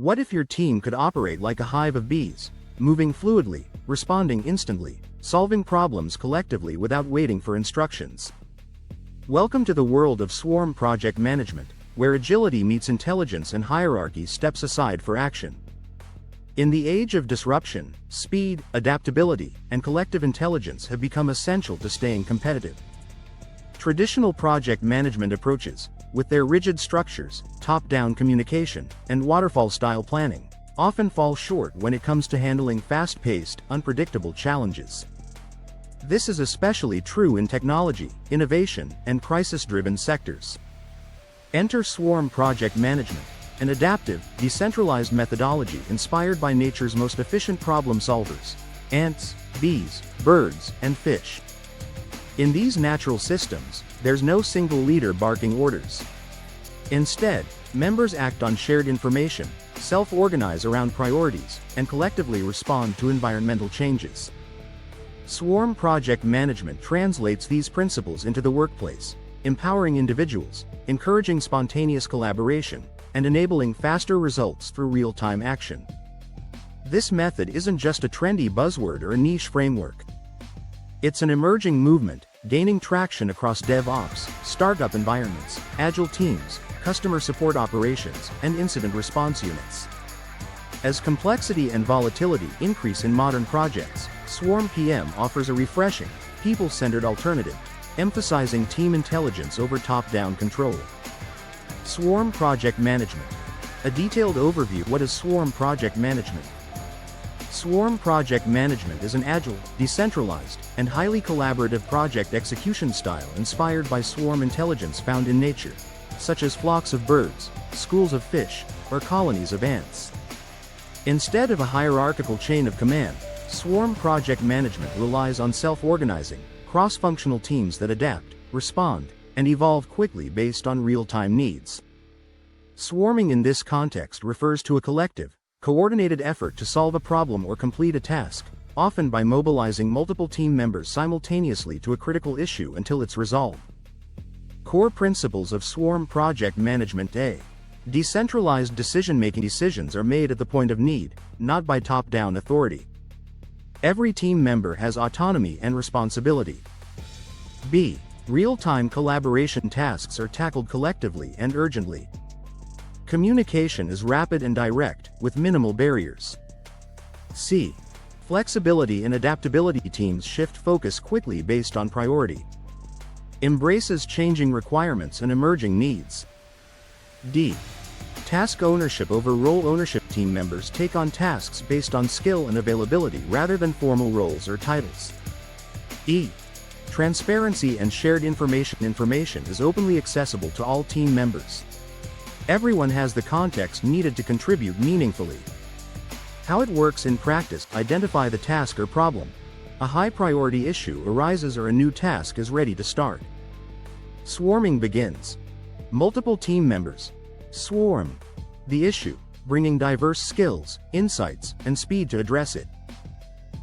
What if your team could operate like a hive of bees, moving fluidly, responding instantly, solving problems collectively without waiting for instructions? Welcome to the world of swarm project management, where agility meets intelligence and hierarchy steps aside for action. In the age of disruption, speed, adaptability, and collective intelligence have become essential to staying competitive. Traditional project management approaches, with their rigid structures, top-down communication, and waterfall-style planning, often fall short when it comes to handling fast-paced, unpredictable challenges. This is especially true in technology, innovation, and crisis-driven sectors. Enter swarm project management, an adaptive, decentralized methodology inspired by nature's most efficient problem solvers: ants, bees, birds, and fish. In these natural systems, there's no single leader barking orders. Instead, members act on shared information, self-organize around priorities, and collectively respond to environmental changes. Swarm project management translates these principles into the workplace, empowering individuals, encouraging spontaneous collaboration, and enabling faster results through real-time action. This method isn't just a trendy buzzword or a niche framework. It's an emerging movement, gaining traction across DevOps, startup environments, agile teams, customer support operations, and incident response units. As complexity and volatility increase in modern projects, Swarm PM offers a refreshing, people-centered alternative, emphasizing team intelligence over top-down control. Swarm project management. A detailed overview. What is swarm project management? Swarm project management is an agile, decentralized, and highly collaborative project execution style inspired by swarm intelligence found in nature, such as flocks of birds, schools of fish, or colonies of ants. Instead of a hierarchical chain of command, swarm project management relies on self-organizing, cross-functional teams that adapt, respond, and evolve quickly based on real-time needs. Swarming in this context refers to a collective, coordinated effort to solve a problem or complete a task, often by mobilizing multiple team members simultaneously to a critical issue until it's resolved. Core principles of swarm project management: A. Decentralized decision-making. Decisions are made at the point of need, not by top-down authority. Every team member has autonomy and responsibility. B. Real-time collaboration. Tasks are tackled collectively and urgently. Communication is rapid and direct, with minimal barriers. C. Flexibility and adaptability. Teams shift focus quickly based on priority. Embraces changing requirements and emerging needs. D. Task ownership over role ownership. Team members take on tasks based on skill and availability rather than formal roles or titles. E. Transparency and shared information. Information is openly accessible to all team members. Everyone has the context needed to contribute meaningfully. How it works in practice: identify the task or problem. A high-priority issue arises or a new task is ready to start. Swarming begins. Multiple team members swarm the issue, bringing diverse skills, insights, and speed to address it.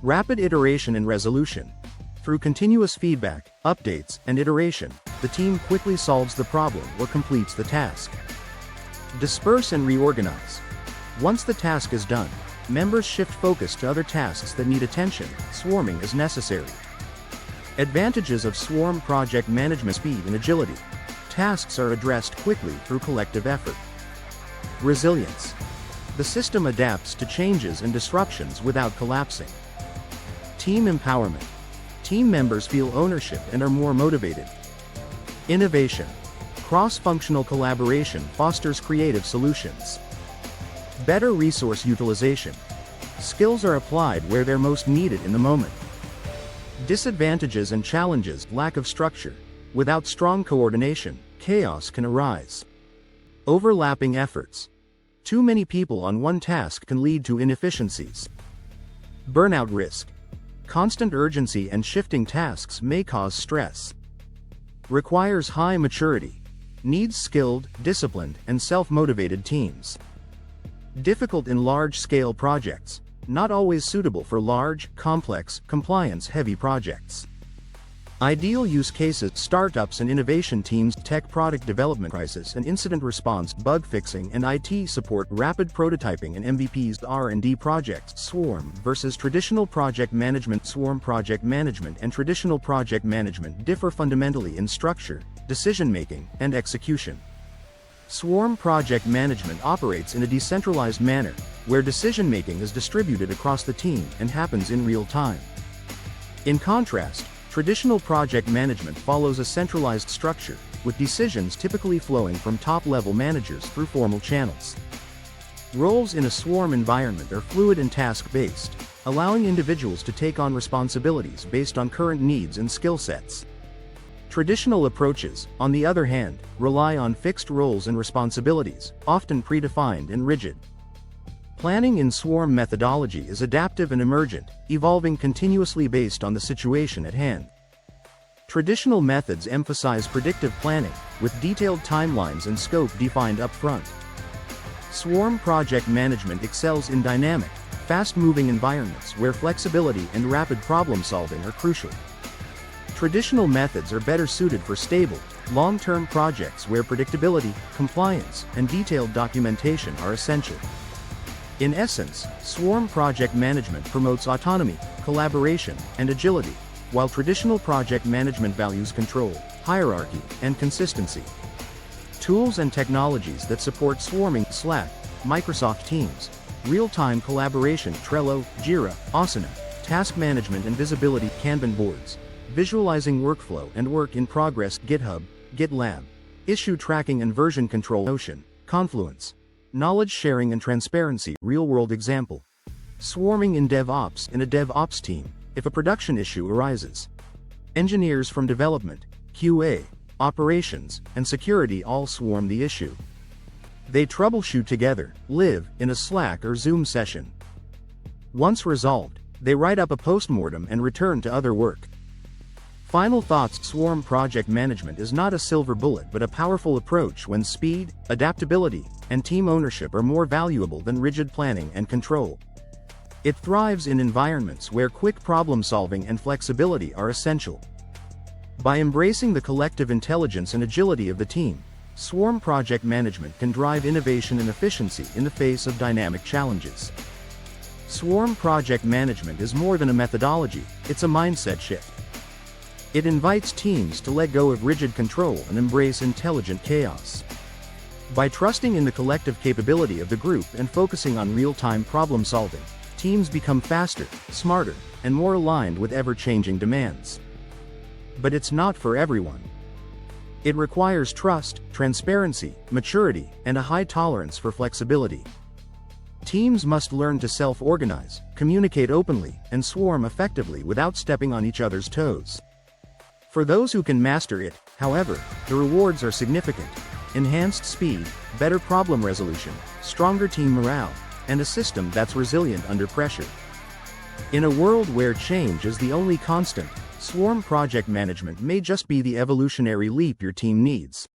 Rapid iteration and resolution. Through continuous feedback, updates, and iteration, the team quickly solves the problem or completes the task. Disperse and reorganize. Once the task is done, members shift focus to other tasks that need attention. Swarming is necessary. Advantages of swarm project management: speed and agility. Tasks are addressed quickly through collective effort. Resilience. The system adapts to changes and disruptions without collapsing. Team empowerment. Team members feel ownership and are more motivated. Innovation. Cross-functional collaboration fosters creative solutions. Better resource utilization. Skills are applied where they're most needed in the moment. Disadvantages and challenges: lack of structure. Without strong coordination, chaos can arise. Overlapping efforts. Too many people on one task can lead to inefficiencies. Burnout risk. Constant urgency and shifting tasks may cause stress. Requires high maturity. Needs skilled, disciplined, and self-motivated teams. Difficult in large-scale projects. Not always suitable for large, complex, compliance-heavy projects. Ideal use cases: startups and innovation teams, tech product development, crisis and incident response, bug fixing and IT support, rapid prototyping and MVPs, R&D projects. Swarm versus traditional project management. Swarm project management and traditional project management differ fundamentally in structure, decision-making, and execution. Swarm project management operates in a decentralized manner, where decision-making is distributed across the team and happens in real time. In contrast, traditional project management follows a centralized structure, with decisions typically flowing from top-level managers through formal channels. Roles in a swarm environment are fluid and task-based, allowing individuals to take on responsibilities based on current needs and skill sets. Traditional approaches, on the other hand, rely on fixed roles and responsibilities, often predefined and rigid. Planning in swarm methodology is adaptive and emergent, evolving continuously based on the situation at hand. Traditional methods emphasize predictive planning, with detailed timelines and scope defined upfront. Swarm project management excels in dynamic, fast-moving environments where flexibility and rapid problem-solving are crucial. Traditional methods are better suited for stable, long-term projects where predictability, compliance, and detailed documentation are essential. In essence, swarm project management promotes autonomy, collaboration, and agility, while traditional project management values control, hierarchy, and consistency. Tools and technologies that support swarming: Slack, Microsoft Teams, real-time collaboration, Trello, Jira, Asana, task management and visibility, Kanban boards, visualizing workflow and work in progress, GitHub, GitLab, issue tracking and version control, Notion, Confluence, knowledge sharing and transparency. Real-world example: swarming in DevOps. In a DevOps team, if a production issue arises, engineers from development, QA, operations, and security all swarm the issue. They troubleshoot together, live in a Slack or Zoom session. Once resolved, they write up a postmortem and return to other work. Final thoughts: swarm project management is not a silver bullet but a powerful approach when speed, adaptability, and team ownership are more valuable than rigid planning and control. It thrives in environments where quick problem-solving and flexibility are essential. By embracing the collective intelligence and agility of the team, swarm project management can drive innovation and efficiency in the face of dynamic challenges. Swarm project management is more than a methodology, it's a mindset shift. It invites teams to let go of rigid control and embrace intelligent chaos. By trusting in the collective capability of the group and focusing on real-time problem-solving, teams become faster, smarter, and more aligned with ever-changing demands. But it's not for everyone. It requires trust, transparency, maturity, and a high tolerance for flexibility. Teams must learn to self-organize, communicate openly, and swarm effectively without stepping on each other's toes. For those who can master it, however, the rewards are significant: enhanced speed, better problem resolution, stronger team morale, and a system that's resilient under pressure. In a world where change is the only constant, swarm project management may just be the evolutionary leap your team needs.